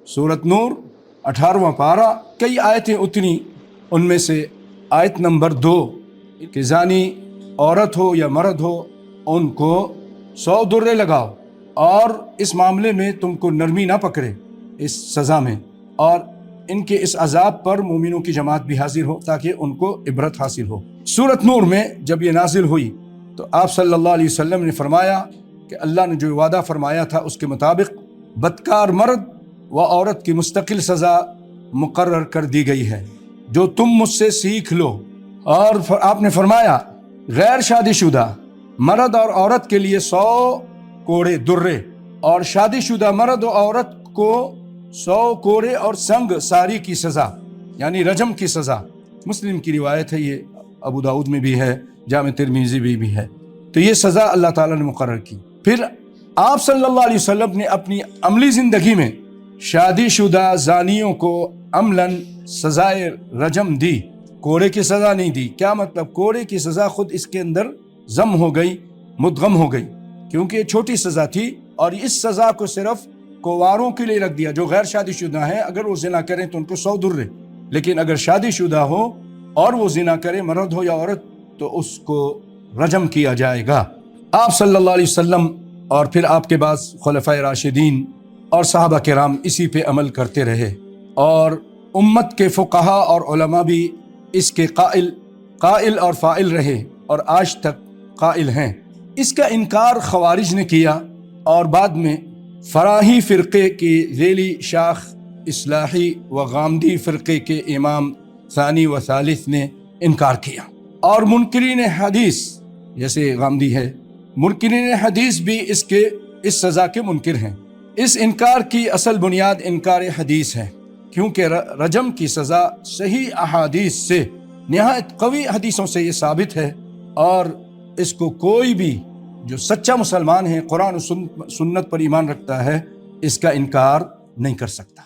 सूरत नूर 18वां पारा, कई आयतें उतनी, उनमें से आयत नंबर 2 कि जानी औरत हो या मर्द हो उनको 100 दुर्रे लगाओ और इस मामले में तुमको नरमी ना पकड़े इस सज़ा में, और इनके इस अजाब पर मोमिनों की जमात भी हाजिर हो ताकि उनको इबरत हासिल हो। सूरत नूर में जब ये नाजिल हुई तो आप सल्लल्लाहु अलैहि वसल्लम ने फरमाया कि अल्लाह ने जो वादा फरमाया था उसके मुताबिक बदकार मर्द व औरत की मुस्तकिल सज़ा मुकर्रर कर दी गई है, जो तुम मुझसे सीख लो। और आपने फरमाया गैर शादीशुदा मर्द और औरत के लिए 100 कोड़े दुर्रे, और शादीशुदा मर्द और औरत को 100 कोड़े और संग सारी की सज़ा, यानी रजम की सज़ा। मुस्लिम की रिवायत है, ये अबू दाऊद में भी है, जामे तिरमिज़ी भी है। तो ये सज़ा अल्लाह ताला ने मुकर्रर की। फिर आप सल्लल्लाहु अलैहि वसल्लम ने अपनी अमली ज़िंदगी में शादीशुदा जानियों को अमलन सज़ाए रजम दी, कोड़े की सज़ा नहीं दी। क्या मतलब? कोड़े की सज़ा खुद इसके अंदर जम हो गई, मुदगम हो गई, क्योंकि ये छोटी सज़ा थी और इस सज़ा को सिर्फ कुंवारों के लिए रख दिया। जो गैर शादीशुदा हैं अगर वो जिना करें तो उनको 100 दुर्रे, लेकिन अगर शादीशुदा हो और वो जिना करे, मर्द हो या औरत, तो उसको रजम किया जाएगा। आप सल्लल्लाहु अलैहि वसल्लम और फिर आपके बाद खुलफाए राशिदीन और सहाबा किराम इसी पे अमल करते रहे, और उम्मत के फुक़हा और उलमा भी इसके काइल और फ़ाइल रहे और आज तक काइल हैं। इसका इनकार ख़वारिज ने किया और बाद में फ़राही फ़िरक़े की ज़ेली शाख इस्लाही व गामदी फ़िरक़े के इमाम सानी व सालिस ने इनकार किया, और मुनकिरीन हदीस जैसे गामदी है, मुनकिरीन हदीस भी इस सज़ा के मुनकिर हैं। इस इनकार की असल बुनियाद इनकार हदीस है, क्योंकि रजम की सज़ा सही अहादीस से, निहायत कवी हदीसों से ये साबित है, और इसको कोई भी जो सच्चा मुसलमान है, कुरान और सुन्नत पर ईमान रखता है, इसका इनकार नहीं कर सकता।